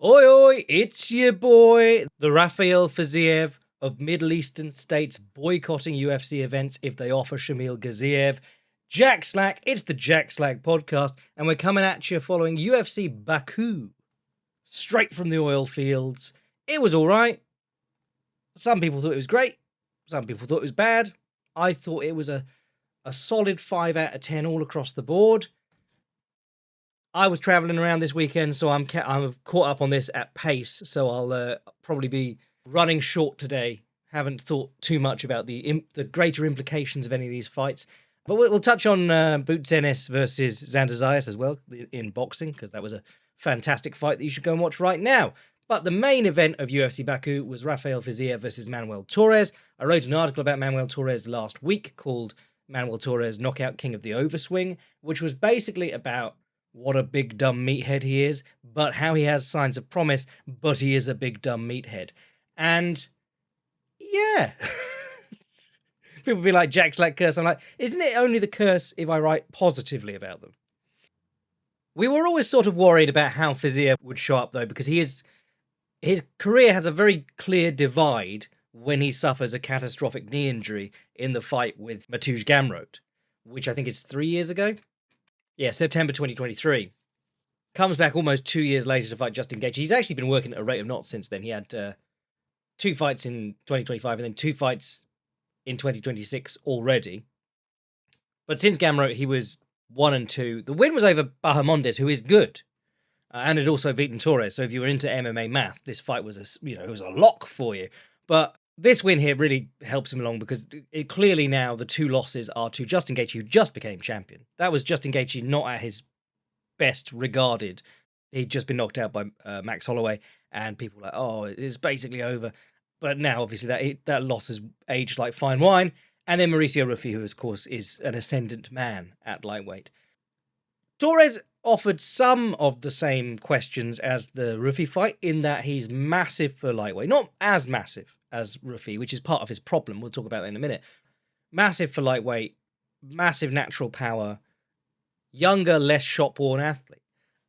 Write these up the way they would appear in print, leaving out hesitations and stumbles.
Oi, oi, it's your boy, the Rafael Fiziev of Middle Eastern states boycotting UFC events if they offer Shamil Gaziev. Jack Slack, it's the Jack Slack podcast, and we're coming at you following UFC Baku. Straight from the oil fields. It was alright. Some people thought it was great. Some people thought it was bad. I thought it was a solid 5 out of 10 all across the board. I was traveling around this weekend, so I'm caught up on this at pace. So I'll probably be running short today. Haven't thought too much about the greater implications of any of these fights, but we'll touch on Ennis versus Xander Zayas as well in boxing, because that was a fantastic fight that you should go and watch right now. But the main event of UFC Baku was Rafael Fiziev versus Manuel Torres. I wrote an article about Manuel Torres last week called Manuel Torres Knockout King of the Overswing, which was basically about what a big dumb meathead he is, but how he has signs of promise, but he is a big dumb meathead. And yeah, people be like, Jack's like curse. I'm like, isn't it only the curse if I write positively about them? We were always sort of worried about how Fiziev would show up, though, because his career has a very clear divide when he suffers a catastrophic knee injury in the fight with Mateusz Gamrot, which I think is 3 years ago. Yeah, September 2023. Comes back almost 2 years later to fight Justin Gaethje. He's actually been working at a rate of knots since then. He had 2 fights in 2025 and then 2 fights in 2026 already. But since Gamrot, he was 1 and 2. The win was over Bahamondes, who is good, and had also beaten Torres. So if you were into MMA math, this fight was it was a lock for you. But this win here really helps him along, because it clearly now the 2 losses are to Justin Gaethje, who just became champion. That was Justin Gaethje not at his best regarded. He'd just been knocked out by Max Holloway, and people were like, oh, it's basically over. But now, obviously, that loss has aged like fine wine. And then Mauricio Ruffi, who, of course, is an ascendant man at lightweight. Torres offered some of the same questions as the Ruffi fight, in that he's massive for lightweight. Not as massive as Ruffi, which is part of his problem. We'll talk about that in a minute. Massive for lightweight, massive natural power, younger, less shop-worn athlete.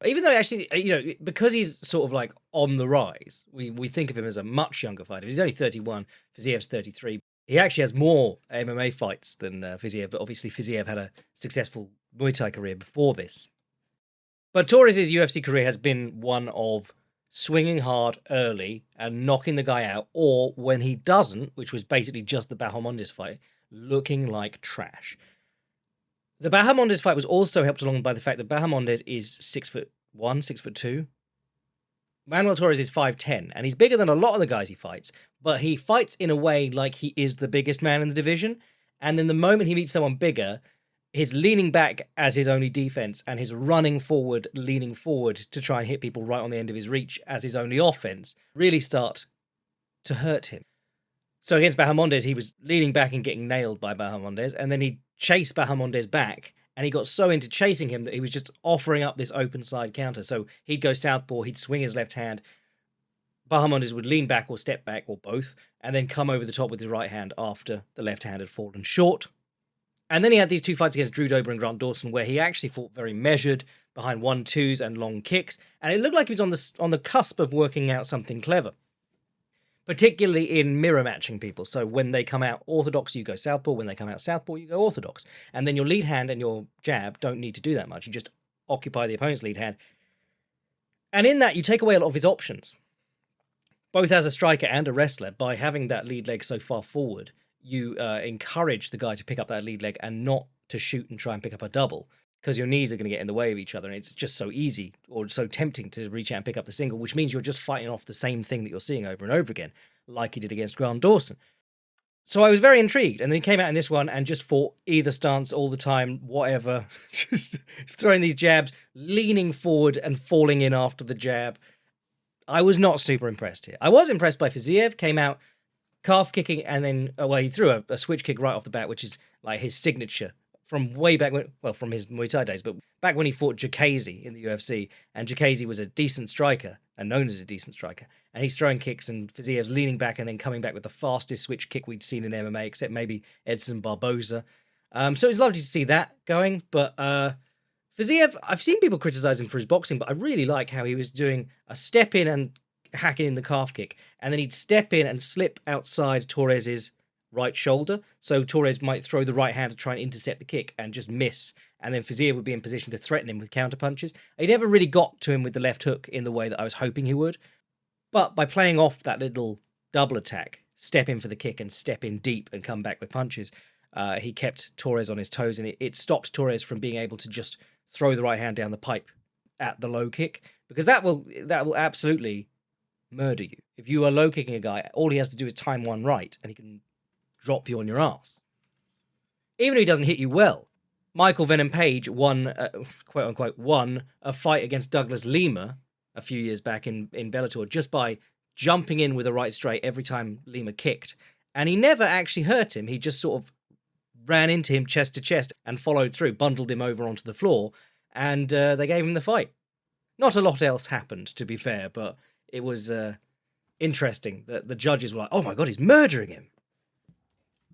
Even though actually, because he's sort of like on the rise, we think of him as a much younger fighter. He's only 31, Fiziev's 33. He actually has more MMA fights than Fiziev, but obviously Fiziev had a successful Muay Thai career before this. But Torres' UFC career has been one of swinging hard early and knocking the guy out, or when he doesn't, which was basically just the Bahamondes fight, looking like trash. The Bahamondes fight was also helped along by the fact that Bahamondes is 6'1", 6'2". Manuel Torres is 5'10", and he's bigger than a lot of the guys he fights, but he fights in a way like he is the biggest man in the division. And then the moment he meets someone bigger, his leaning back as his only defense and his running forward, leaning forward to try and hit people right on the end of his reach as his only offense really start to hurt him. So against Bahamondes, he was leaning back and getting nailed by Bahamondes, and then he chased Bahamondes back, and he got so into chasing him that he was just offering up this open side counter. So he'd go southpaw, he'd swing his left hand, Bahamondes would lean back or step back or both, and then come over the top with his right hand after the left hand had fallen short. And then he had these 2 fights against Drew Dober and Grant Dawson, where he actually fought very measured behind 1-2s and long kicks, and it looked like he was on the cusp of working out something clever, particularly in mirror matching people. So when they come out orthodox, you go southpaw. When they come out southpaw, you go orthodox. And then your lead hand and your jab don't need to do that much. You just occupy the opponent's lead hand. And in that, you take away a lot of his options, both as a striker and a wrestler. By having that lead leg so far forward, you encourage the guy to pick up that lead leg and not to shoot and try and pick up a double, because your knees are going to get in the way of each other, and it's just so easy or so tempting to reach out and pick up the single, which means you're just fighting off the same thing that you're seeing over and over again, like he did against Grant Dawson. So I was very intrigued, and then he came out in this one and just fought either stance all the time, whatever, just throwing these jabs, leaning forward and falling in after the jab. I was not super impressed here. I was impressed by Fiziev, came out calf kicking, and then, he threw a switch kick right off the bat, which is like his signature from way back when, from his Muay Thai days, but back when he fought Jacasey in the UFC, and Jacasey was a decent striker, and known as a decent striker, and he's throwing kicks, and Fiziev's leaning back and then coming back with the fastest switch kick we'd seen in MMA, except maybe Edson Barboza. So it's lovely to see that going, but Fiziev, I've seen people criticize him for his boxing, but I really like how he was doing a step in and hacking in the calf kick, and then he'd step in and slip outside Torres's right shoulder, so Torres might throw the right hand to try and intercept the kick and just miss, and then Fiziev would be in position to threaten him with counter punches. He never really got to him with the left hook in the way that I was hoping he would, but by playing off that little double attack, step in for the kick and step in deep and come back with punches, he kept Torres on his toes, and it stopped Torres from being able to just throw the right hand down the pipe at the low kick, because that will absolutely murder you. If you are low kicking a guy, all he has to do is time one right and he can drop you on your ass. Even if he doesn't hit you well. Michael Venom Page won, quote unquote, won a fight against Douglas Lima a few years back in Bellator just by jumping in with a right straight every time Lima kicked. And he never actually hurt him. He just sort of ran into him chest to chest and followed through, bundled him over onto the floor, and they gave him the fight. Not a lot else happened, to be fair, but it was interesting that the judges were like, oh my God, he's murdering him.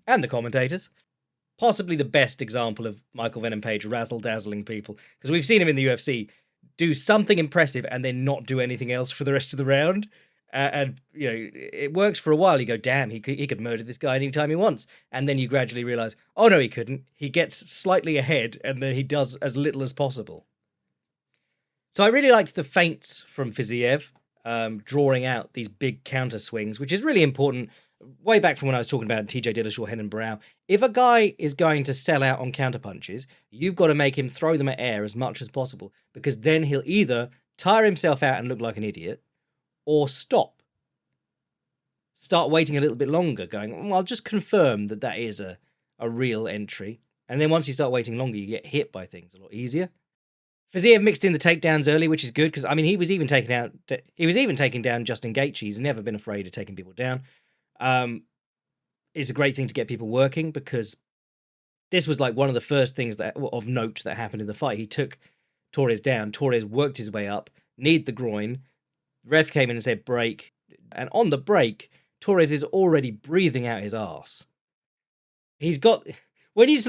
And the commentators. Possibly the best example of Michael Venom Page razzle-dazzling people, because we've seen him in the UFC do something impressive and then not do anything else for the rest of the round. And, you know, it works for a while. You go, damn, he could murder this guy anytime he wants. And then you gradually realize, oh, no, he couldn't. He gets slightly ahead and then he does as little as possible. So I really liked the feints from Fiziev, drawing out these big counter swings, which is really important. Way back from when I was talking about TJ Dillashaw, Henan Brown, if a guy is going to sell out on counter punches, you've got to make him throw them at air as much as possible, because then he'll either tire himself out and look like an idiot, or start waiting a little bit longer, going, well, I'll just confirm that is a real entry. And then once you start waiting longer, you get hit by things a lot easier. Fiziev mixed in the takedowns early, which is good, because, I mean, he was even taking down Justin Gaethje. He's never been afraid of taking people down. It's a great thing to get people working, because this was like one of the first things of note that happened in the fight. He took Torres down. Torres worked his way up, kneed the groin. Ref came in and said break, and on the break, Torres is already breathing out his arse. He's got, when you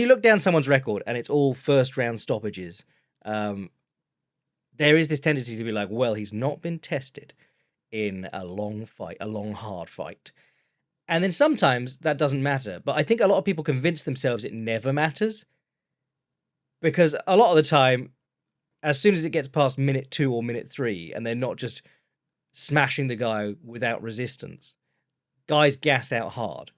look down someone's record and it's all first round stoppages, there is this tendency to be like, well, he's not been tested in a long fight, a long hard fight. And then sometimes that doesn't matter, but I think a lot of people convince themselves it never matters, because a lot of the time, as soon as it gets past minute 2 or minute 3, and they're not just smashing the guy without resistance, guys gas out hard.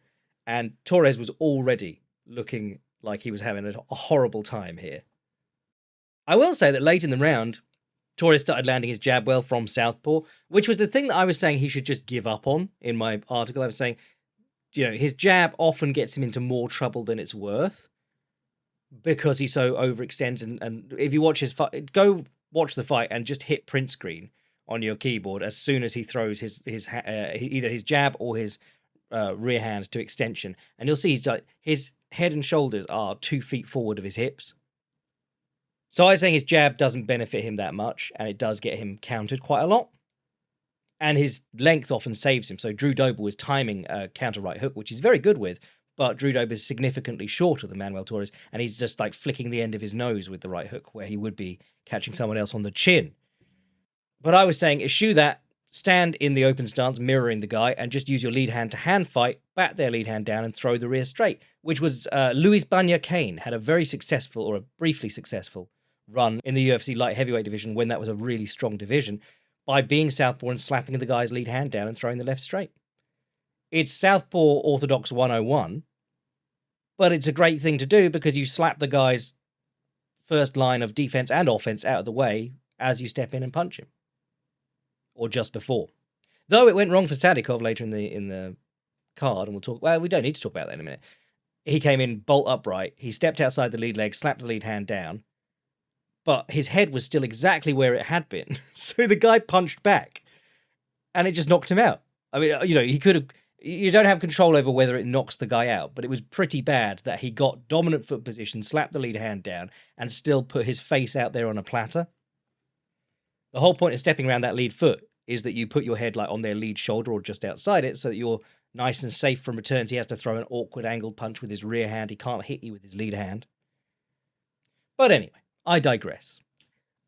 And Torres was already looking like he was having a horrible time here. I will say that late in the round, Torres started landing his jab well from southpaw, which was the thing that I was saying he should just give up on in my article. I was saying, you know, his jab often gets him into more trouble than it's worth, because he so overextends. And if you watch his fight, go watch the fight and just hit print screen on your keyboard as soon as he throws either his jab or his rear hand to extension, and you'll see his head and shoulders are 2 feet forward of his hips. So I was saying his jab doesn't benefit him that much, and it does get him countered quite a lot. And his length often saves him. So Drew Dober was timing a counter right hook, which he's very good with, but Drew Dober is significantly shorter than Manuel Torres, and he's just like flicking the end of his nose with the right hook, where he would be catching someone else on the chin. But I was saying, eschew that, stand in the open stance, mirroring the guy, and just use your lead hand to hand fight, bat their lead hand down and throw the rear straight, which was Luis Banya Kane had a very successful, or a briefly successful, run in the UFC light heavyweight division when that was a really strong division, by being southpaw and slapping the guy's lead hand down and throwing the left straight. It's southpaw orthodox 101, but it's a great thing to do because you slap the guy's first line of defense and offense out of the way as you step in and punch him. Or just before. Though it went wrong for Sadikov later in the card, and we don't need to talk about that in a minute. He came in bolt upright, he stepped outside the lead leg, slapped the lead hand down, but his head was still exactly where it had been. So the guy punched back, and it just knocked him out. I mean, you know, you don't have control over whether it knocks the guy out, but it was pretty bad that he got dominant foot position, slapped the lead hand down, and still put his face out there on a platter. The whole point of stepping around that lead foot is that you put your head like on their lead shoulder or just outside it, so that you're nice and safe from returns. He has to throw an awkward angled punch with his rear hand. He can't hit you with his lead hand. But anyway, I digress.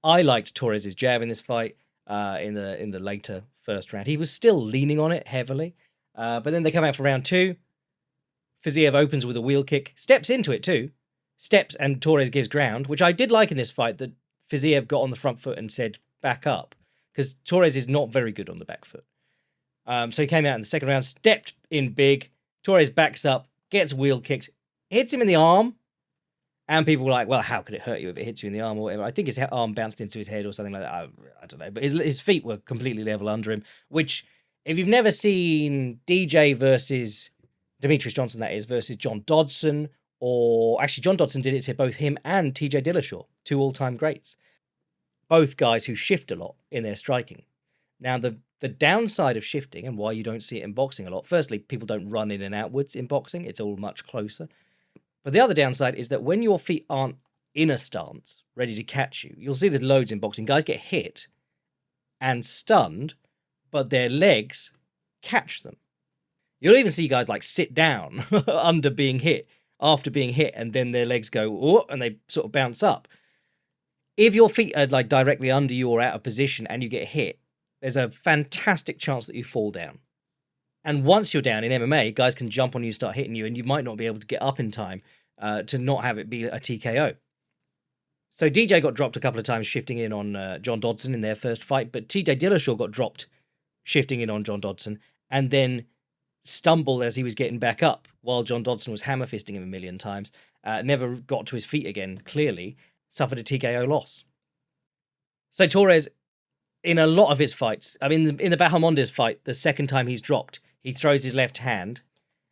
I liked Torres' jab in this fight in the later first round. He was still leaning on it heavily. But then they come out for round 2. Fiziev opens with a wheel kick, steps into it too. Steps and Torres gives ground, which I did like in this fight, that Fiziev got on the front foot and said, back up. Because Torres is not very good on the back foot. So he came out in the second round, stepped in big. Torres backs up, gets wheel kicks, hits him in the arm. And people were like, well, how could it hurt you if it hits you in the arm or whatever? I think his arm bounced into his head or something like that. I don't know. But his feet were completely level under him, which, if you've never seen DJ versus Demetrius Johnson, that is, versus John Dodson, or actually John Dodson did it to both him and TJ Dillashaw, 2 all-time greats. Both guys who shift a lot in their striking. Now, the downside of shifting and why you don't see it in boxing a lot, firstly, people don't run in and outwards in boxing. It's all much closer. But the other downside is that when your feet aren't in a stance, ready to catch you, you'll see that loads in boxing. Guys get hit and stunned, but their legs catch them. You'll even see guys like sit down under being hit, after being hit, and then their legs go, oh, and they sort of bounce up. If your feet are like directly under you or out of position and you get hit, there's a fantastic chance that you fall down. And once you're down in MMA, guys can jump on you, start hitting you, and you might not be able to get up in time to not have it be a TKO. So DJ got dropped a couple of times shifting in on John Dodson in their first fight, but TJ Dillashaw got dropped shifting in on John Dodson and then stumbled as he was getting back up while John Dodson was hammer fisting him a million times. Never got to his feet again, clearly, suffered a TKO loss. So Torres, in a lot of his fights, I mean, in the Bahamondes fight, the second time he's dropped, he throws his left hand,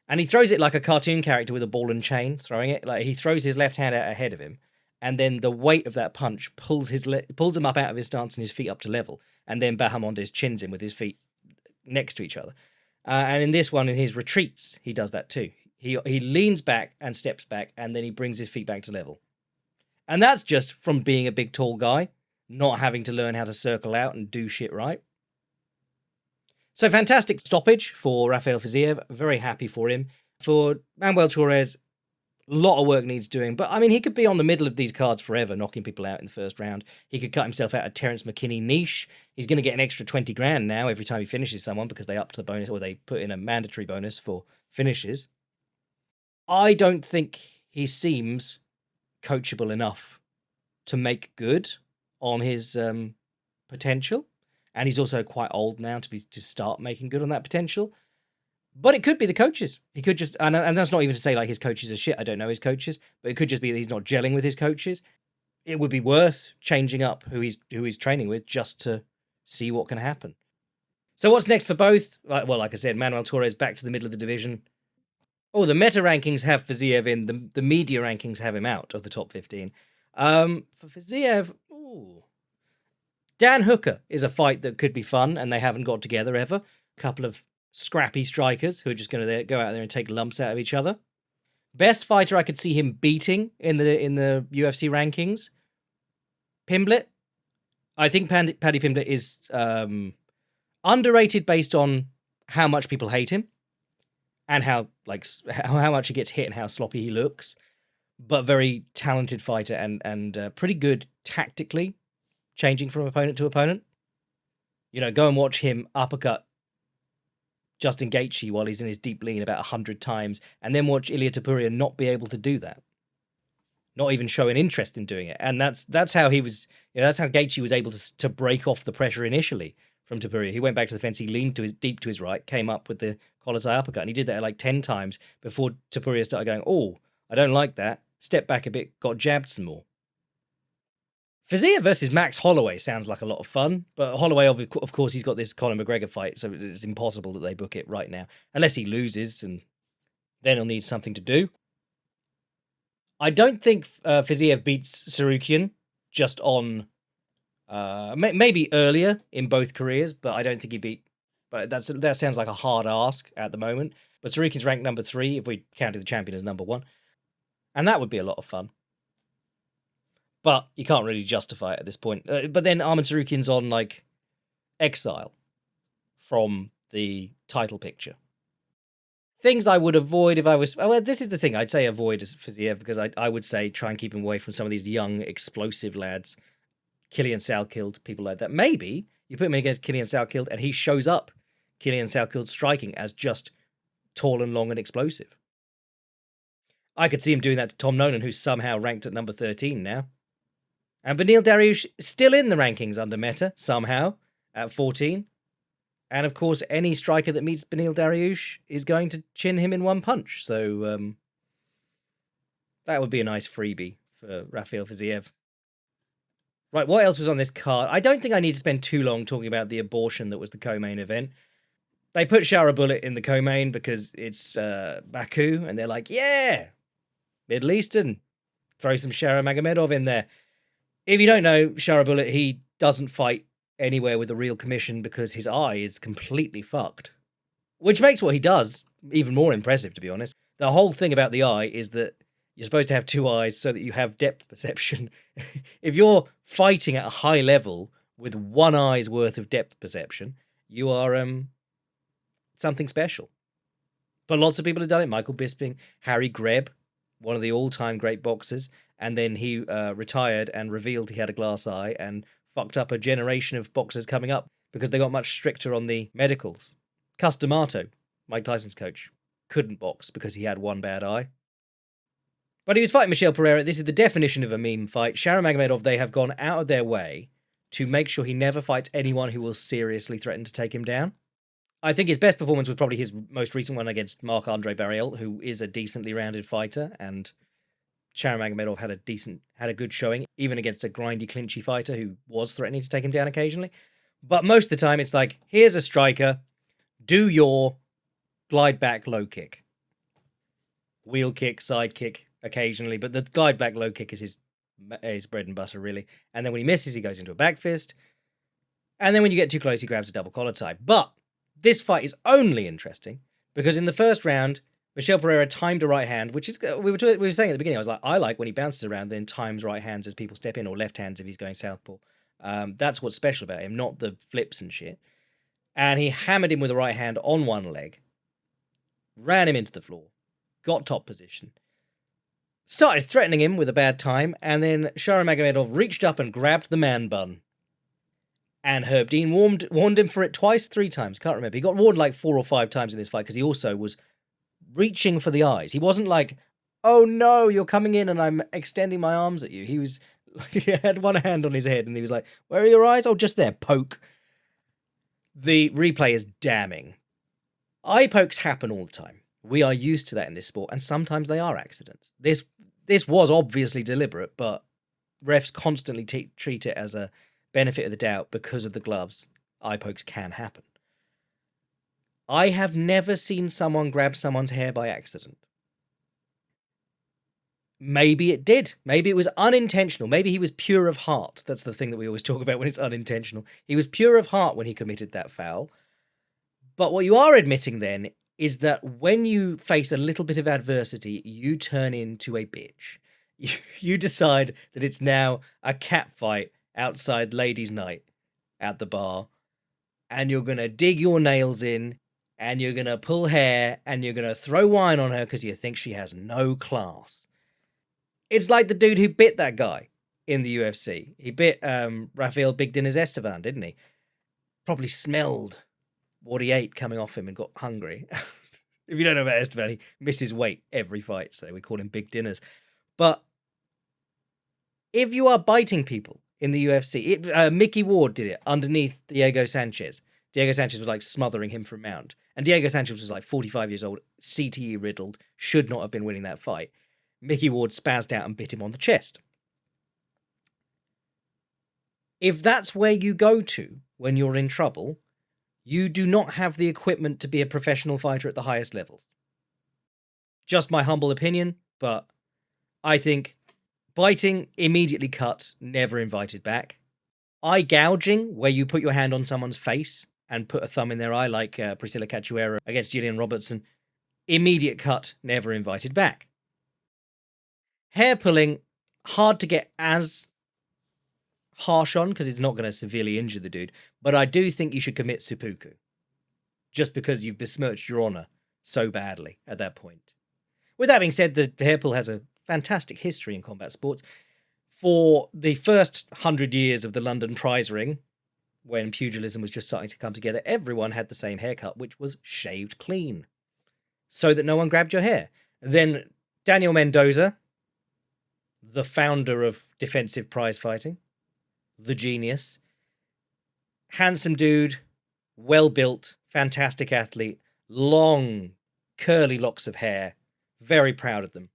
and he throws it like a cartoon character with a ball and chain, throwing it. Like, he throws his left hand out ahead of him, and then the weight of that punch pulls him up out of his stance and his feet up to level, and then Bahamondes chins him with his feet next to each other. And in this one, in his retreats, he does that too. He leans back and steps back, and then he brings his feet back to level. And that's just from being a big, tall guy, not having to learn how to circle out and do shit right. So fantastic stoppage for Rafael Fiziev. Very happy for him. For Manuel Torres, a lot of work needs doing. But, I mean, he could be on the middle of these cards forever, knocking people out in the first round. He could cut himself out of Terence McKinney niche. He's going to get an extra 20 grand now every time he finishes someone because they upped the bonus, or they put in a mandatory bonus for finishes. I don't think he seems coachable enough to make good on his potential. And he's also quite old now to start making good on that potential. But it could be the coaches. He could just, and that's not even to say like his coaches are shit. I don't know his coaches, but it could just be that he's not gelling with his coaches. It would be worth changing up who he's training with just to see what can happen. So what's next for both? Well, like I said, Manuel Torres back to the middle of the division. Oh, the meta rankings have Fiziev in. The media rankings have him out of the top 15. For Fiziev, Dan Hooker is a fight that could be fun, and they haven't got together ever. A couple of scrappy strikers who are just going to go out there and take lumps out of each other. Best fighter I could see him beating in the UFC rankings, Pimblett. I think Paddy Pimblett is underrated based on how much people hate him and how much he gets hit and how sloppy he looks. But very talented fighter and pretty good tactically, changing from opponent to opponent. You know, go and watch him uppercut Justin Gaethje while he's in his deep lean about 100 times, and then watch Ilia Topuria not be able to do that. Not even show an interest in doing it. And that's how he was, that's how Gaethje was able to break off the pressure initially from Topuria. He went back to the fence, he leaned deep to his right, came up with the collar tie uppercut, and he did that like 10 times before Topuria started going, oh, I don't like that. Stepped back a bit, got jabbed some more. Fiziev versus Max Holloway sounds like a lot of fun, but Holloway, of course, he's got this Conor McGregor fight, so it's impossible that they book it right now, unless he loses, and then he'll need something to do. I don't think Fiziev beats Sarukian just on, maybe earlier in both careers, but I don't think he beat, but that sounds like a hard ask at the moment. But Sarukian's ranked number 3, if we counted the champion as number 1, and that would be a lot of fun. But you can't really justify it at this point. But then Arman Sarukian's on, like, exile from the title picture. Things I would avoid if I was... Well, this is the thing. I'd say avoid Fiziev because I would say try and keep him away from some of these young, explosive lads. Killian Salkild, people like that. Maybe you put him against Killian Salkild and he shows up Killian Salkild striking as just tall and long and explosive. I could see him doing that to Tom Nolan, who's somehow ranked at number 13 now. And Beneil Dariush still in the rankings under Meta, somehow, at 14. And of course, any striker that meets Beneil Dariush is going to chin him in one punch. So that would be a nice freebie for Rafael Fiziev. Right, what else was on this card? I don't think I need to spend too long talking about the abortion that was the co-main event. They put Shara in the co-main because it's Baku, and they're like, yeah, Middle Eastern. Throw some Shara Magomedov in there. If you don't know, Shara he doesn't fight anywhere with a real commission because his eye is completely fucked. Which makes what he does even more impressive, to be honest. The whole thing about the eye is that you're supposed to have two eyes so that you have depth perception. If you're fighting at a high level with one eye's worth of depth perception, you are something special. But lots of people have done it. Michael Bisping, Harry Greb, one of the all-time great boxers, and then he retired and revealed he had a glass eye and fucked up a generation of boxers coming up because they got much stricter on the medicals. Cus D'Amato, Mike Tyson's coach, couldn't box because he had one bad eye. But he was fighting Michel Pereira. This is the definition of a meme fight. Shara Magomedov, they have gone out of their way to make sure he never fights anyone who will seriously threaten to take him down. I think his best performance was probably his most recent one against Marc-Andre Barriel, who is a decently rounded fighter, and Shara Magomedov had a good showing, even against a grindy, clinchy fighter who was threatening to take him down occasionally. But most of the time, it's like, here's a striker, do your glide back low kick. Wheel kick, side kick, occasionally, but the glide back low kick is his bread and butter, really. And then when he misses, he goes into a back fist. And then when you get too close, he grabs a double collar tie. But this fight is only interesting because in the first round, Michel Pereira timed a right hand, which is, we were saying at the beginning, I like when he bounces around, then times right hands as people step in, or left hands if he's going southpaw. That's what's special about him, not the flips and shit. And he hammered him with a right hand on one leg, ran him into the floor, got top position, started threatening him with a bad time, and then Shara Magomedov reached up and grabbed the man bun. And Herb Dean warned him for it three times, can't remember. He got warned like 4 or 5 times in this fight because he also was reaching for the eyes. He wasn't like, oh no, you're coming in and I'm extending my arms at you. He was like, he had one hand on his head and he was like, where are your eyes? Oh, just there, poke. The replay is damning. Eye pokes happen all the time. We are used to that in this sport, and sometimes they are accidents. This was obviously deliberate, but refs constantly treat it as a benefit of the doubt because of the gloves. Eye pokes can happen. I have never seen someone grab someone's hair by accident. Maybe it did. Maybe it was unintentional. Maybe he was pure of heart. That's the thing that we always talk about when it's unintentional. He was pure of heart when he committed that foul. But what you are admitting then is that when you face a little bit of adversity, you turn into a bitch. You decide that it's now a cat fight outside ladies' night at the bar, and you're going to dig your nails in, and you're going to pull hair, and you're going to throw wine on her because you think she has no class. It's like the dude who bit that guy in the UFC. He bit Rafael Big Dinners Esteban, didn't he? Probably smelled what he ate coming off him and got hungry. If you don't know about Esteban, he misses weight every fight, so we call him Big Dinners. But if you are biting people in the UFC, Mickey Ward did it underneath Diego Sanchez. Diego Sanchez was like smothering him from mount. And Diego Sanchez was like 45 years old, CTE riddled, should not have been winning that fight. Mickey Ward spazzed out and bit him on the chest. If that's where you go to when you're in trouble, you do not have the equipment to be a professional fighter at the highest levels. Just my humble opinion, but I think biting, immediately cut, never invited back. Eye gouging, where you put your hand on someone's face and put a thumb in their eye, like Priscilla Cachoeira against Gillian Robertson, immediate cut, never invited back. Hair pulling, hard to get as harsh on because it's not going to severely injure the dude, but I do think you should commit seppuku just because you've besmirched your honor so badly at that point. With that being said, the hair pull has a fantastic history in combat sports. For the first 100 years of the London prize ring, when pugilism was just starting to come together, everyone had the same haircut, which was shaved clean, so that no one grabbed your hair. And then Daniel Mendoza, the founder of defensive prize fighting, the genius, handsome dude, well-built, fantastic athlete, long, curly locks of hair, very proud of them,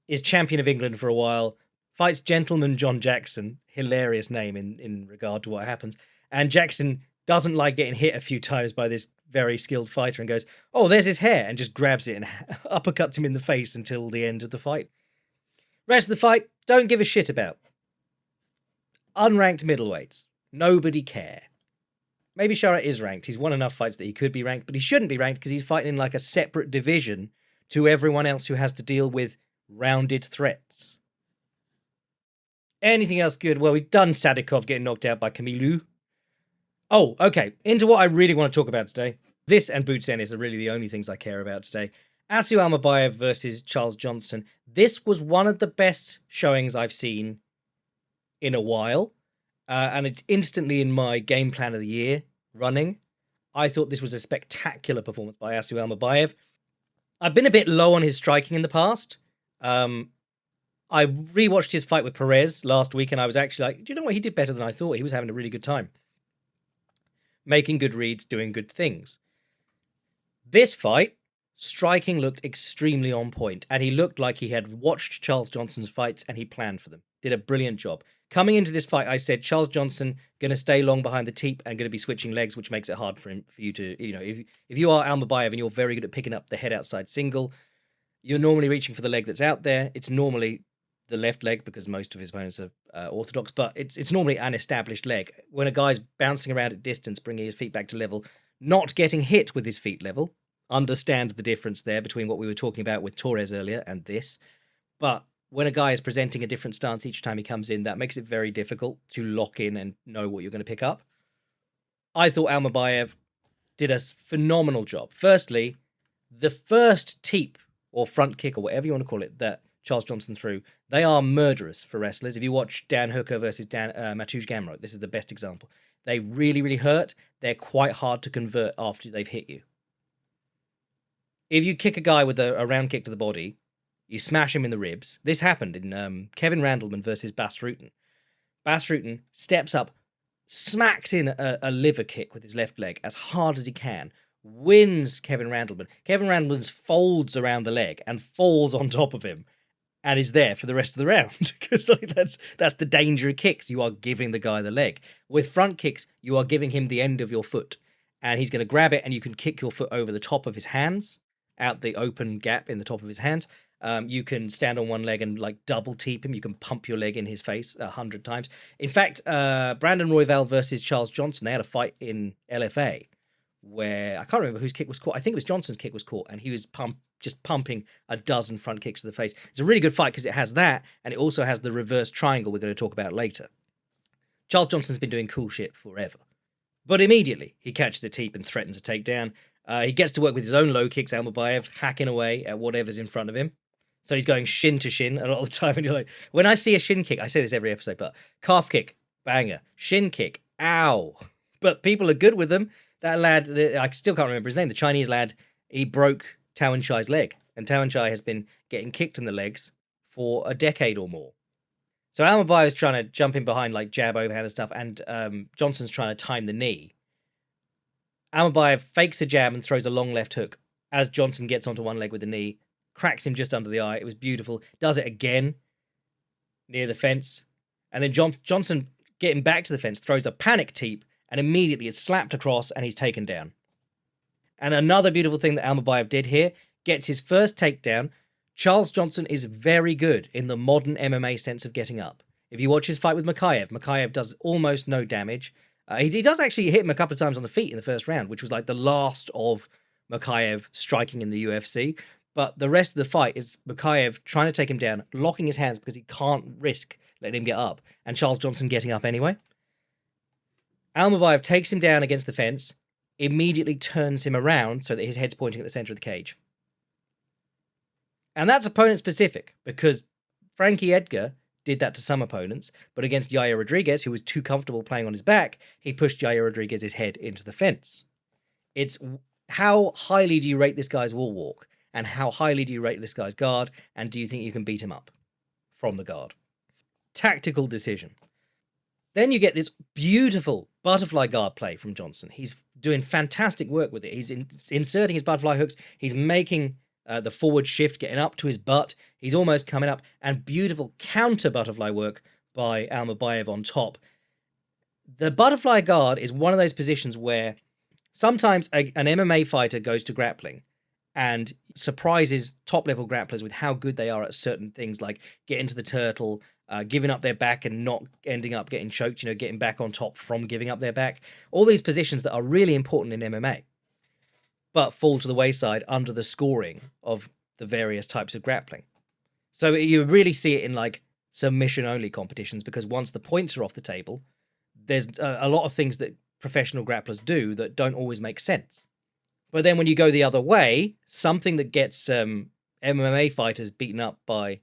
is champion of England for a while, fights Gentleman John Jackson, hilarious name in regard to what happens, and Jackson doesn't like getting hit a few times by this very skilled fighter and goes, oh, there's his hair, and just grabs it and uppercuts him in the face until the end of the fight. Rest of the fight, don't give a shit about. Unranked middleweights. Nobody care. Maybe Shara is ranked. He's won enough fights that he could be ranked, but he shouldn't be ranked because he's fighting in like a separate division to everyone else who has to deal with rounded threats. Anything else good? Well, we've done Sadikov getting knocked out by Camilo. Oh, okay. Into what I really want to talk about today. This and Boots Ennis are really the only things I care about today. Asiu Almabayev versus Charles Johnson. This was one of the best showings I've seen in a while. And it's instantly in my game plan of the year running. I thought this was a spectacular performance by Asiu Almabayev. I've been a bit low on his striking in the past. I rewatched his fight with Torres last week, and I was actually like, do you know what? He did better than I thought. He was having a really good time. Making good reads, doing good things. This fight, striking looked extremely on point, and he looked like he had watched Charles Johnson's fights and he planned for them. Did a brilliant job. Coming into this fight, I said Charles Johnson going to stay long behind the teep and going to be switching legs, which makes it hard for you to, if you are Almabayev and you're very good at picking up the head outside single, you're normally reaching for the leg that's out there. It's normally the left leg because most of his opponents are orthodox, but it's normally an established leg. When a guy's bouncing around at distance, bringing his feet back to level, not getting hit with his feet level, understand the difference there between what we were talking about with Torres earlier and this. But when a guy is presenting a different stance each time he comes in, that makes it very difficult to lock in and know what you're going to pick up. I thought Almabayev did a phenomenal job. Firstly, the first teep or front kick or whatever you want to call it that Charles Johnson threw, they are murderous for wrestlers. If you watch Dan Hooker versus Mateusz Gamrot, this is the best example. They really, really hurt. They're quite hard to convert after they've hit you. If you kick a guy with a round kick to the body, you smash him in the ribs. This happened in Kevin Randleman versus Bas Rutten. Bas Rutten steps up, smacks in a liver kick with his left leg as hard as he can, wins Kevin Randleman. Kevin Randleman folds around the leg and falls on top of him and is there for the rest of the round. Because that's the danger of kicks. You are giving the guy the leg. With front kicks, you are giving him the end of your foot. And he's going to grab it and you can kick your foot over the top of his hands, out the open gap in the top of his hands. You can stand on one leg and like double teep him. You can pump your leg in his face 100 times. In fact, Brandon Royval versus Charles Johnson, they had a fight in LFA where I can't remember whose kick was caught. I think it was Johnson's kick was caught, and he was just pumping a dozen front kicks to the face. It's a really good fight because it has that, and it also has the reverse triangle we're going to talk about later. Charles Johnson's been doing cool shit forever. But immediately, he catches a teep and threatens a takedown. He gets to work with his own low kicks, Almabayev, hacking away at whatever's in front of him. So he's going shin to shin a lot of the time, and you're like, when I see a shin kick, I say this every episode, but calf kick, banger, shin kick, ow. But people are good with them. That lad, I still can't remember his name, the Chinese lad, he broke Tawanchai's leg, and Tawanchai has been getting kicked in the legs for a decade or more. So Almabayev is trying to jump in behind, like jab overhand and stuff, and Johnson's trying to time the knee. Almabayev fakes a jab and throws a long left hook as Johnson gets onto one leg with the knee, cracks him just under the eye. It was beautiful. Does it again near the fence. And then Johnson, getting back to the fence, throws a panic teep and immediately it's slapped across and he's taken down. And another beautiful thing that Almabayev did here, gets his first takedown. Charles Johnson is very good in the modern MMA sense of getting up. If you watch his fight with Makayev does almost no damage. He does actually hit him a couple of times on the feet in the first round, which was like the last of Makayev striking in the UFC. But the rest of the fight is Makayev trying to take him down, locking his hands because he can't risk letting him get up, and Charles Johnson getting up anyway. Almabayev takes him down against the fence, immediately turns him around so that his head's pointing at the center of the cage. And that's opponent specific, because Frankie Edgar did that to some opponents, but against Yair Rodriguez, who was too comfortable playing on his back, he pushed Yair Rodriguez's head into the fence. It's how highly do you rate this guy's wall walk, and how highly do you rate this guy's guard, and do you think you can beat him up from the guard? Tactical decision. Then you get this beautiful butterfly guard play from Johnson. He's doing fantastic work with it. He's inserting his butterfly hooks. He's making the forward shift, getting up to his butt. He's almost coming up. And beautiful counter butterfly work by Almabayev on top. The butterfly guard is one of those positions where sometimes an MMA fighter goes to grappling and surprises top-level grapplers with how good they are at certain things, like getting to the turtle, giving up their back and not ending up getting choked, getting back on top from giving up their back. All these positions that are really important in MMA, but fall to the wayside under the scoring of the various types of grappling. So you really see it in like submission-only competitions, because once the points are off the table, there's a lot of things that professional grapplers do that don't always make sense. But then when you go the other way, something that gets MMA fighters beaten up by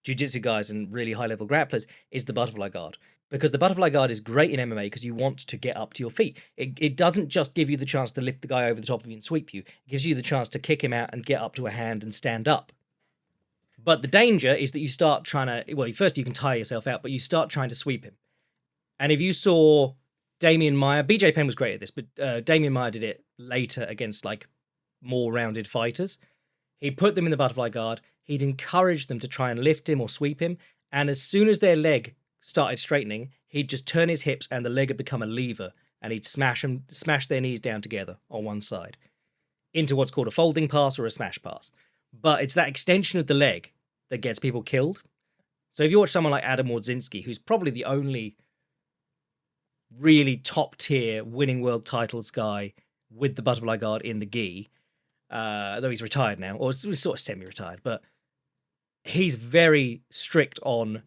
jiu-jitsu guys and really high-level grapplers is the butterfly guard. Because the butterfly guard is great in MMA because you want to get up to your feet. It doesn't just give you the chance to lift the guy over the top of you and sweep you. It gives you the chance to kick him out and get up to a hand and stand up. But the danger is that you start trying to... Well, first you can tire yourself out, but you start trying to sweep him. And if you saw Damian Maia... BJ Penn was great at this, but Damian Maia did it later against like more rounded fighters. He'd put them in the butterfly guard. He'd encourage them to try and lift him or sweep him. And as soon as their leg started straightening, he'd just turn his hips and the leg had become a lever, and he'd smash their knees down together on one side into what's called a folding pass or a smash pass. But it's that extension of the leg that gets people killed. So if you watch someone like Adam Wardzinski, who's probably the only really top tier winning world titles guy with the butterfly guard in the gi, though he's retired now, or he's sort of semi-retired, but he's very strict on,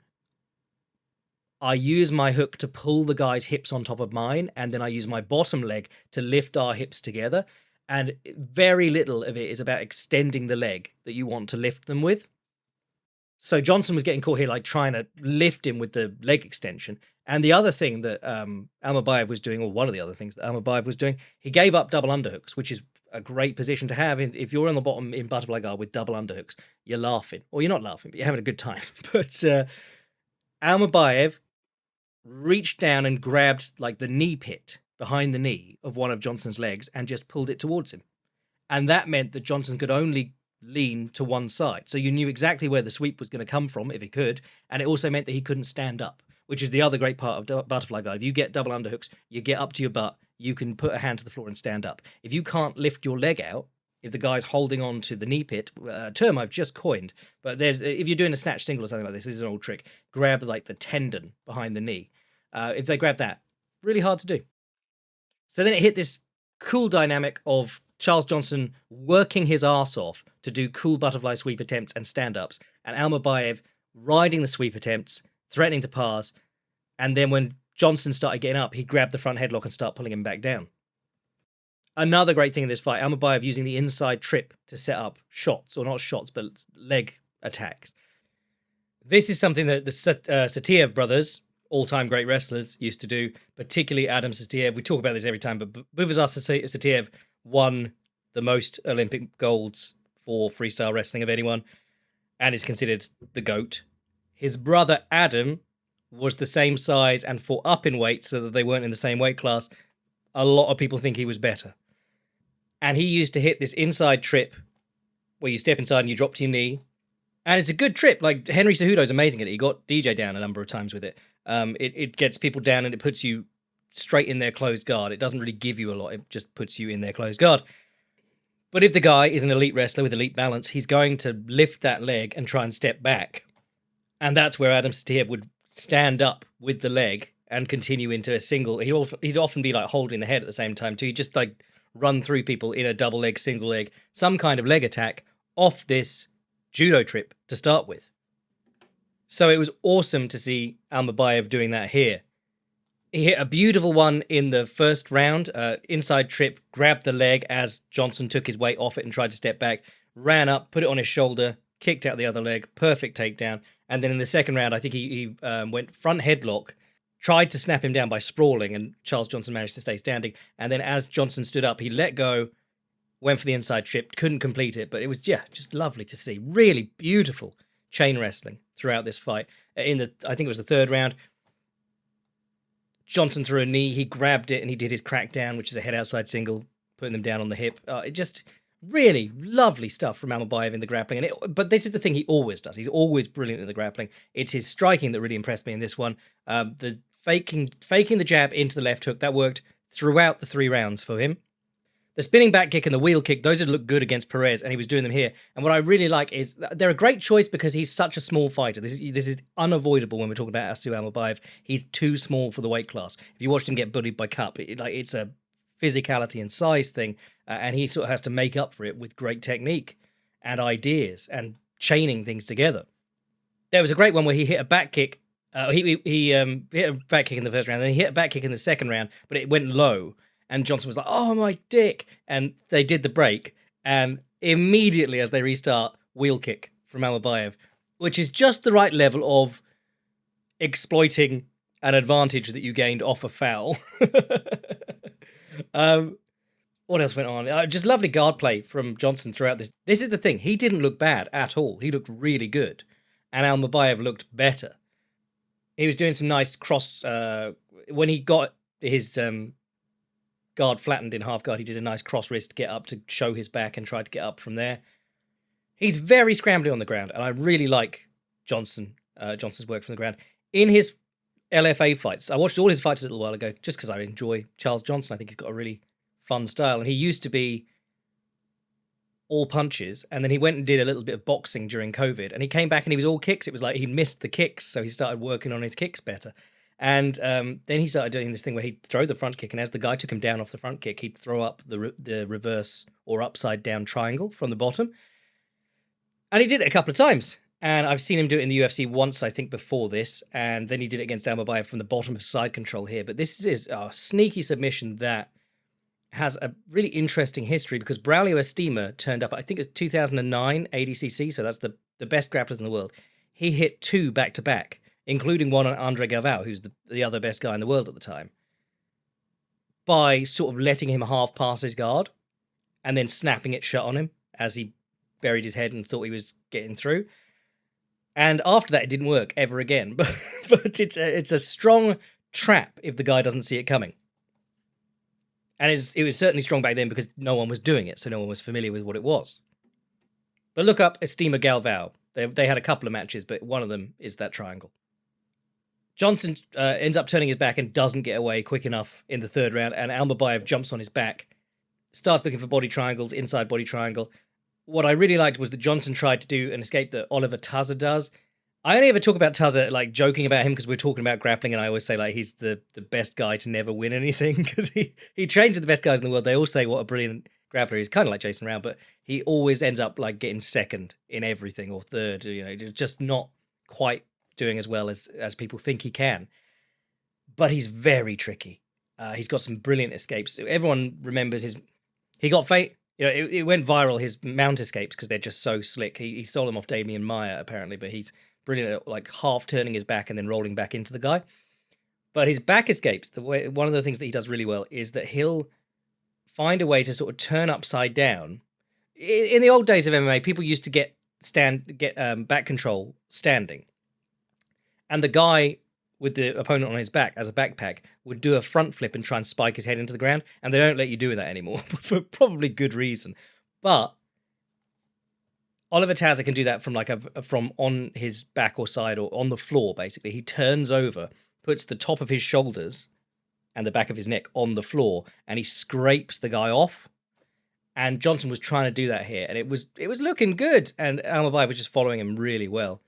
I use my hook to pull the guy's hips on top of mine, and then I use my bottom leg to lift our hips together. And very little of it is about extending the leg that you want to lift them with. So Johnson was getting caught here, like trying to lift him with the leg extension. And the other thing that Almabayev was doing, or one of the other things that Almabayev was doing, he gave up double underhooks, which is a great position to have. If you're on the bottom in butterfly guard with double underhooks, you're laughing. Or you're not laughing, but you're having a good time. But Almabayev reached down and grabbed like the knee pit behind the knee of one of Johnson's legs and just pulled it towards him. And that meant that Johnson could only lean to one side. So you knew exactly where the sweep was going to come from if he could. And it also meant that he couldn't stand up, which is the other great part of butterfly guard. If you get double underhooks, you get up to your butt, you can put a hand to the floor and stand up. If you can't lift your leg out, if the guy's holding on to the knee pit, a term I've just coined, but if you're doing a snatch single or something like this is an old trick, grab like the tendon behind the knee. If they grab that, really hard to do. So then it hit this cool dynamic of Charles Johnson working his arse off to do cool butterfly sweep attempts and stand-ups, and Almabayev riding the sweep attempts, threatening to pass, and then when Johnson started getting up, he grabbed the front headlock and started pulling him back down. Another great thing in this fight, Almabayev using the inside trip to set up shots, or not shots, but leg attacks. This is something that the Satiev brothers, all-time great wrestlers, used to do, particularly Adam Satiev. We talk about this every time, but Buvazar Satiev won the most Olympic golds for freestyle wrestling of anyone, and is considered the GOAT. His brother Adam was the same size and fought up in weight so that they weren't in the same weight class. A lot of people think he was better. And he used to hit this inside trip where you step inside and you drop to your knee. And it's a good trip. Like, Henry Cejudo's amazing at it. He got DJ down a number of times with it. It gets people down and it puts you straight in their closed guard. It doesn't really give you a lot. It just puts you in their closed guard. But if the guy is an elite wrestler with elite balance, he's going to lift that leg and try and step back. And that's where Adam Satiev would stand up with the leg and continue into a single. He'd often be like holding the head at the same time too. He'd just like run through people in a double leg, single leg, some kind of leg attack off this judo trip to start with. So it was awesome to see Almabayev doing that here. He hit a beautiful one in the first round, inside trip, grabbed the leg as Johnson took his weight off it and tried to step back, ran up, put it on his shoulder, kicked out the other leg, perfect takedown. And then in the second round, I think he went front headlock, tried to snap him down by sprawling, and Charles Johnson managed to stay standing. And then as Johnson stood up, he let go, went for the inside trip, couldn't complete it. But it was, just lovely to see. Really beautiful chain wrestling throughout this fight. I think it was the third round, Johnson threw a knee, he grabbed it, and he did his crackdown, which is a head outside single, putting them down on the hip. It just really lovely stuff from Almabayev in the grappling. But this is the thing he always does. He's always brilliant in the grappling. It's his striking that really impressed me in this one. The faking the jab into the left hook, that worked throughout the 3 rounds for him. The spinning back kick and the wheel kick, those had looked good against Perez, and he was doing them here. And what I really like is they're a great choice because he's such a small fighter. This is unavoidable when we're talking about Asu Almabayev. He's too small for the weight class. If you watched him get bullied by Cup, it's a physicality and size thing, and he sort of has to make up for it with great technique and ideas and chaining things together. There was a great one where he hit a back kick. He hit a back kick in the first round, then he hit a back kick in the second round, but it went low. And Johnson was like, oh, my dick. And they did the break. And immediately as they restart, wheel kick from Almabayev, which is just the right level of exploiting an advantage that you gained off a foul. What else went on? Just lovely guard play from Johnson throughout this. This is the thing. He didn't look bad at all. He looked really good. And Almabayev looked better. He was doing some nice cross. When he got his guard flattened in half guard, he did a nice cross wrist get up to show his back and tried to get up from there. He's very scrambly on the ground, and I really like Johnson's work from the ground. In his LFA fights, I watched all his fights a little while ago just because I enjoy Charles Johnson. I think he's got a really fun style, and he used to be all punches, and then he went and did a little bit of boxing during COVID, and he came back and he was all kicks. It was like he missed the kicks, so he started working on his kicks better. And then he started doing this thing where he'd throw the front kick, and as the guy took him down off the front kick, he'd throw up the reverse or upside down triangle from the bottom. And he did it a couple of times. And I've seen him do it in the UFC once, I think, before this. And then he did it against Almabayev from the bottom of side control here. But this is a sneaky submission that has a really interesting history because Braulio Estima turned up, I think it was 2009 ADCC, so that's the best grapplers in the world. He hit 2 back-to-back, including one on Andre Galvao, who's the other best guy in the world at the time, by sort of letting him half pass his guard and then snapping it shut on him as he buried his head and thought he was getting through. And after that, it didn't work ever again. But it's a strong trap if the guy doesn't see it coming. And it was certainly strong back then because no one was doing it, so no one was familiar with what it was. But look up Estima Galvao. They had a couple of matches, but one of them is that triangle. Johnson ends up turning his back and doesn't get away quick enough in the third round, and Almabayev jumps on his back, starts looking for body triangles, inside body triangle. What I really liked was that Johnson tried to do an escape that Oliver Tuzza does. I only ever talk about Tuzza, like, joking about him because we're talking about grappling, and I always say, like, he's the best guy to never win anything because he trains with the best guys in the world. They all say what a brilliant grappler he is, kind of like Jason Round, but he always ends up, like, getting second in everything or third, just not quite doing as well as people think he can. But he's very tricky. He's got some brilliant escapes. Everyone remembers he got fate. It went viral, his mount escapes, because they're just so slick. He stole them off Damian Maia, apparently, but he's brilliant at, like, half turning his back and then rolling back into the guy. But his back escapes, one of the things that he does really well is that he'll find a way to sort of turn upside down. In the old days of MMA, people used to get back control standing. And the guy with the opponent on his back as a backpack would do a front flip and try and spike his head into the ground. And they don't let you do that anymore for probably good reason. But Oliver Tazza can do that from from on his back or side or on the floor, basically. He turns over, puts the top of his shoulders and the back of his neck on the floor, and he scrapes the guy off. And Johnson was trying to do that here, and it was looking good. And Almabayev was just following him really well.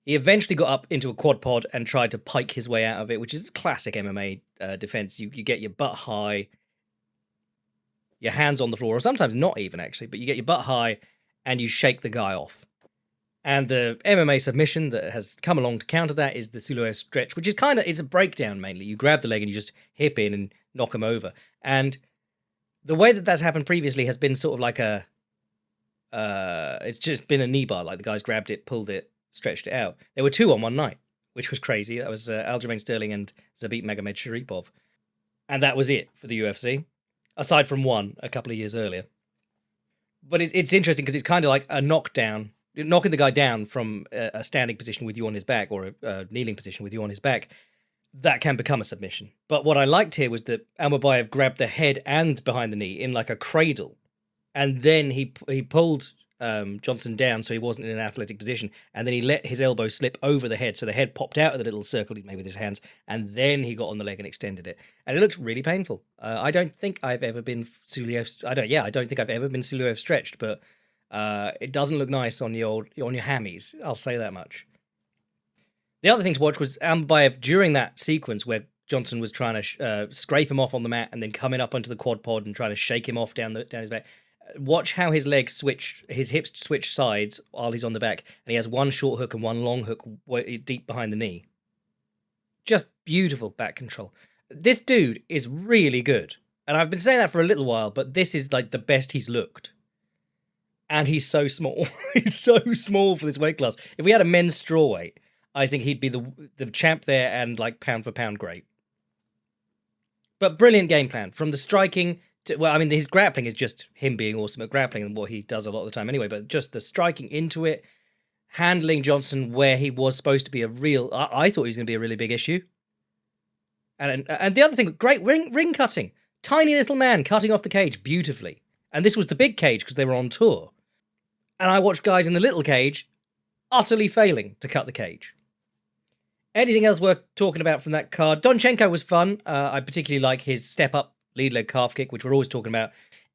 He eventually got up into a quad pod and tried to pike his way out of it, which is classic MMA defense. You get your butt high, your hands on the floor, or sometimes not even, actually, but you get your butt high and you shake the guy off. And the MMA submission that has come along to counter that is the Siluev stretch, which is it's a breakdown mainly. You grab the leg and you just hip in and knock him over. And the way that that's happened previously has been sort of like it's just been a knee bar, like the guys grabbed it, pulled it, stretched it out. There were 2 on one night, which was crazy. That was Aljamain Sterling and Zabit Magomedsharipov. And that was it for the UFC, aside from one a couple of years earlier. But it's interesting because it's kind of like a knockdown, knocking the guy down from a standing position with you on his back or a kneeling position with you on his back. That can become a submission. But what I liked here was that Almabayev grabbed the head and behind the knee in like a cradle. And then he pulled Johnson down so he wasn't in an athletic position. And then he let his elbow slip over the head. So the head popped out of the little circle he made with his hands. And then he got on the leg and extended it. And it looked really painful. I don't think I've ever been Siluev. I don't think I've ever been Siluev stretched, but it doesn't look nice on your hammies. I'll say that much. The other thing to watch was Almabayev during that sequence where Johnson was trying to scrape him off on the mat and then coming up onto the quad pod and trying to shake him off down his back. Watch how his legs his hips switch sides while he's on the back, and he has one short hook and one long hook deep behind the knee. Just beautiful back control. This dude is really good, and I've been saying that for a little while, but this is like the best he's looked. And he's so small. He's so small for this weight class. If we had a men's strawweight, I think he'd be the champ there and like pound for pound great. But brilliant game plan from the striking. His grappling is just him being awesome at grappling and what he does a lot of the time anyway, but just the striking into it, handling Johnson where he was supposed to be I thought he was going to be a really big issue. And the other thing, great ring cutting. Tiny little man cutting off the cage beautifully. And this was the big cage because they were on tour. And I watched guys in the little cage utterly failing to cut the cage. Anything else worth talking about from that card? Donchenko was fun. I particularly like his step-up lead leg calf kick, which we're always talking about.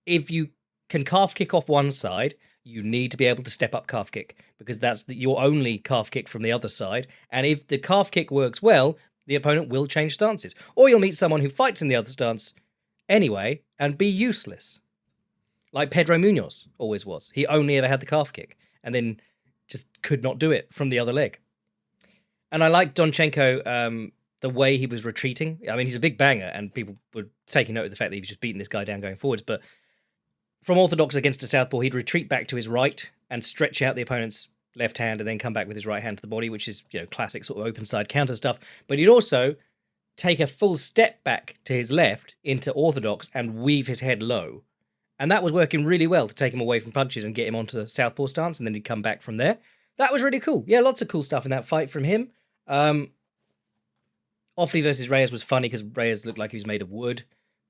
If you can calf kick off one side, you need to be able to step up calf kick because that's your only calf kick from the other side. And if the calf kick works well, the opponent will change stances. Or you'll meet someone who fights in the other stance anyway and be useless. Like Pedro Munoz always was. He only ever had the calf kick and then just could not do it from the other leg. And I like Donchenko, the way he was retreating. I mean, he's a big banger, and people were taking note of the fact that he was just beating this guy down going forwards. But from orthodox against a southpaw, he'd retreat back to his right and stretch out the opponent's left hand and then come back with his right hand to the body, which is, classic sort of open side counter stuff. But he'd also take a full step back to his left into orthodox and weave his head low. And that was working really well to take him away from punches and get him onto the southpaw stance, and then he'd come back from there. That was really cool. Yeah, lots of cool stuff in that fight from him. Offley versus Reyes was funny because Reyes looked like he was made of wood,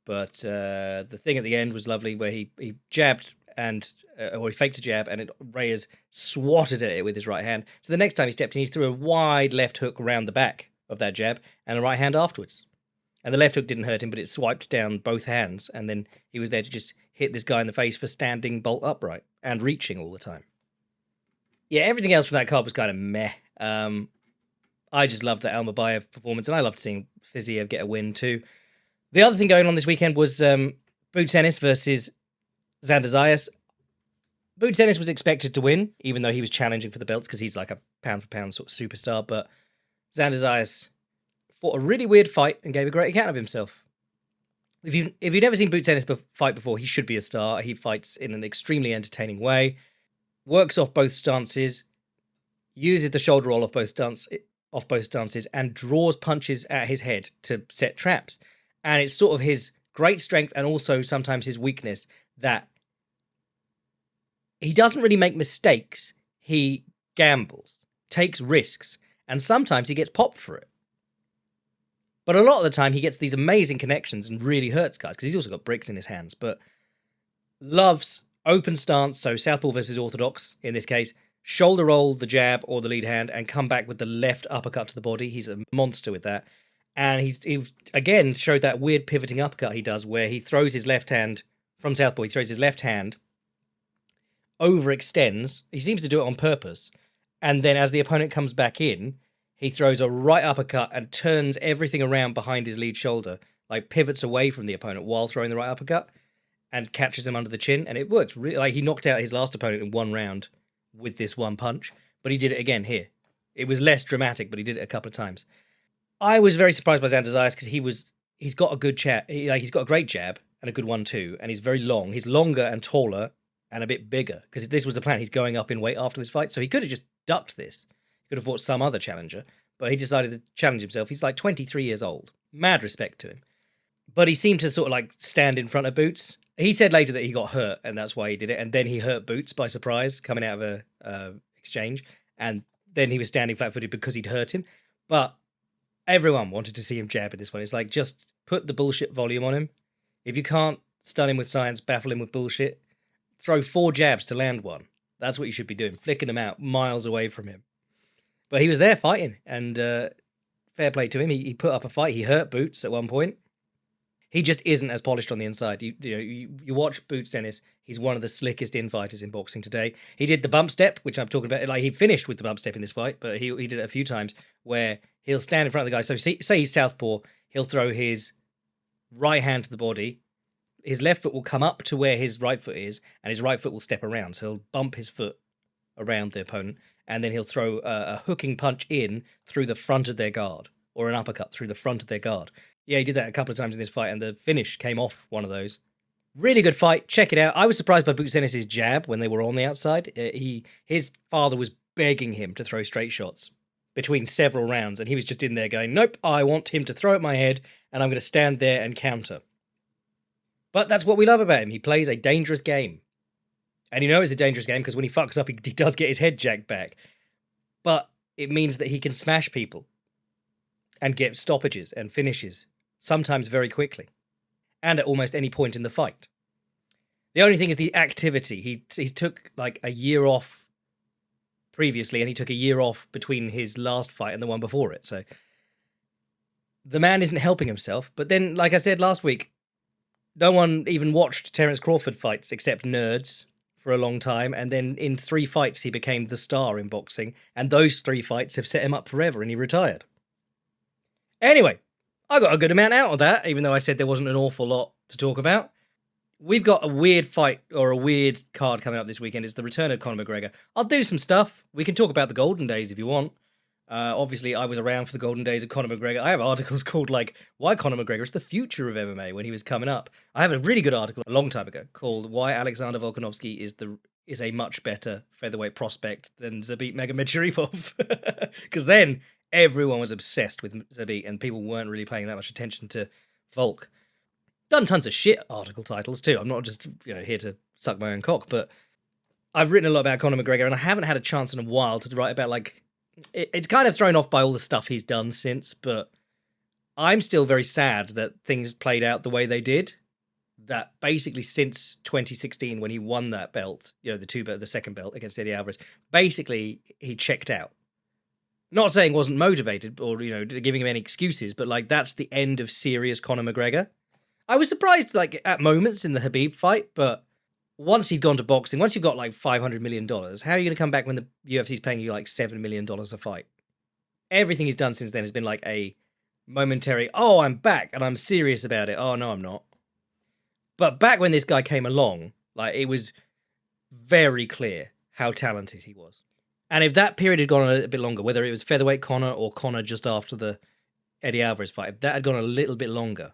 but the thing at the end was lovely where he jabbed or he faked a jab and Reyes swatted at it with his right hand. So the next time he stepped in, he threw a wide left hook around the back of that jab and a right hand afterwards. And the left hook didn't hurt him, but it swiped down both hands, and then he was there to just hit this guy in the face for standing bolt upright and reaching all the time. Yeah, everything else from that card was kind of meh. I just loved the Almabayev performance, and I loved seeing Fiziev get a win too. The other thing going on this weekend was Boots Ennis versus Xander Zayas. Boots Ennis was expected to win, even though he was challenging for the belts because he's like a pound-for-pound sort of superstar, but Xander Zayas fought a really weird fight and gave a great account of himself. If you've never seen Boots Ennis fight before, he should be a star. He fights in an extremely entertaining way, works off both stances, uses the shoulder roll off both stances, and draws punches at his head to set traps. And it's sort of his great strength and also sometimes his weakness that he doesn't really make mistakes. He gambles, takes risks, and sometimes he gets popped for it. But a lot of the time he gets these amazing connections and really hurts guys because he's also got bricks in his hands, but loves open stance, so southpaw versus orthodox in this case, shoulder roll the jab or the lead hand and come back with the left uppercut to the body. He's a monster with that. And he again showed that weird pivoting uppercut he does where he throws his left hand from southpaw. He throws his left hand, overextends. He seems to do it on purpose. And then as the opponent comes back in, he throws a right uppercut and turns everything around behind his lead shoulder, like pivots away from the opponent while throwing the right uppercut and catches him under the chin. And it works. Like he knocked out his last opponent in one round with this one punch. But he did it again here. It was less dramatic, but he did it a couple of times. I was very surprised by Xander Zayas because he's got a good jab. He's got a great jab and a good one too, and he's very long. He's longer and taller and a bit bigger because this was the plan. He's going up in weight after this fight, so he could have just ducked this. He could have fought some other challenger, but he decided to challenge himself. He's like 23 years old. Mad respect to him. But he seemed to sort of like stand in front of Boots. He said later that he got hurt and that's why he did it. And then he hurt Boots by surprise coming out of a exchange. And then he was standing flat-footed because he'd hurt him. But everyone wanted to see him jab at this one. It's like, just put the bullshit volume on him. If you can't stun him with science, baffle him with bullshit, throw 4 jabs to land one. That's what you should be doing, flicking them out miles away from him. But he was there fighting, and fair play to him. He put up a fight. He hurt Boots at one point. He just isn't as polished on the inside. You watch Boots Ennis. He's one of the slickest infighters in boxing today. He did the bump step, which I'm talking about. Like, he finished with the bump step in this fight, but he did it a few times where he'll stand in front of the guy. So say he's southpaw, he'll throw his right hand to the body. His left foot will come up to where his right foot is, and his right foot will step around. So he'll bump his foot around the opponent, and then he'll throw a hooking punch in through the front of their guard, or an uppercut through the front of their guard. Yeah, he did that a couple of times in this fight, and the finish came off one of those. Really good fight. Check it out. I was surprised by Boots Ennis' jab when they were on the outside. His father was begging him to throw straight shots between several rounds, and he was just in there going, nope, I want him to throw at my head, and I'm going to stand there and counter. But that's what we love about him. He plays a dangerous game. And you know it's a dangerous game because when he fucks up, he does get his head jacked back. But it means that he can smash people and get stoppages and finishes, sometimes very quickly, and at almost any point in the fight. The only thing is the activity. He took like a year off previously, and he took a year off between his last fight and the one before it. So the man isn't helping himself. But then, like I said last week, no one even watched Terence Crawford fights except nerds for a long time. And then in 3 fights, he became the star in boxing. And those 3 fights have set him up forever, and he retired. Anyway, I got a good amount out of that, even though I said there wasn't an awful lot to talk about. We've got a weird fight, or a weird card coming up this weekend. It's the return of Conor McGregor. I'll do some stuff. We can talk about the golden days if you want. Obviously, I was around for the golden days of Conor McGregor. I have articles called, like, Why Conor McGregor is the Future of MMA when he was coming up. I have a really good article a long time ago called Why Alexander Volkanovski is a much better featherweight prospect than Zabit Magomedsharipov. Because then everyone was obsessed with Zabit, and people weren't really paying that much attention to Volk. Done tons of shit article titles too. I'm not just here to suck my own cock, but I've written a lot about Conor McGregor, and I haven't had a chance in a while to write about, like, it's kind of thrown off by all the stuff he's done since, but I'm still very sad that things played out the way they did. That basically since 2016 when he won that belt, the second belt against Eddie Alvarez, basically he checked out. Not saying wasn't motivated or, giving him any excuses, but like that's the end of serious Conor McGregor. I was surprised like at moments in the Khabib fight, but once he'd gone to boxing, once you've got like $500 million, how are you going to come back when the UFC's paying you like $7 million a fight? Everything he's done since then has been like a momentary, oh, I'm back and I'm serious about it. Oh, no, I'm not. But back when this guy came along, like it was very clear how talented he was. And if that period had gone a little bit longer, whether it was featherweight Conor or Conor just after the Eddie Alvarez fight, if that had gone a little bit longer,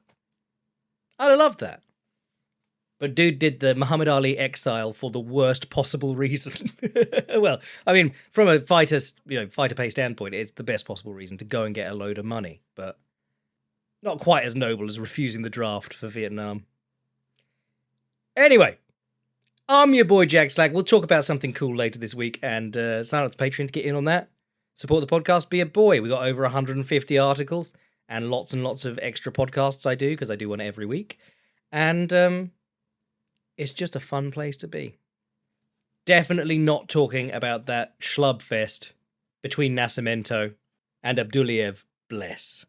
I'd have loved that. But dude did the Muhammad Ali exile for the worst possible reason. Well, I mean, from a fighter pay standpoint, it's the best possible reason to go and get a load of money, but not quite as noble as refusing the draft for Vietnam. Anyway, I'm your boy Jack Slack. We'll talk about something cool later this week, and sign up to Patreon to get in on that. Support the podcast, be a boy. We got over 150 articles and lots of extra podcasts I do, because I do one every week. And it's just a fun place to be. Definitely not talking about that schlub fest between Nascimento and Abdulayev. Bless.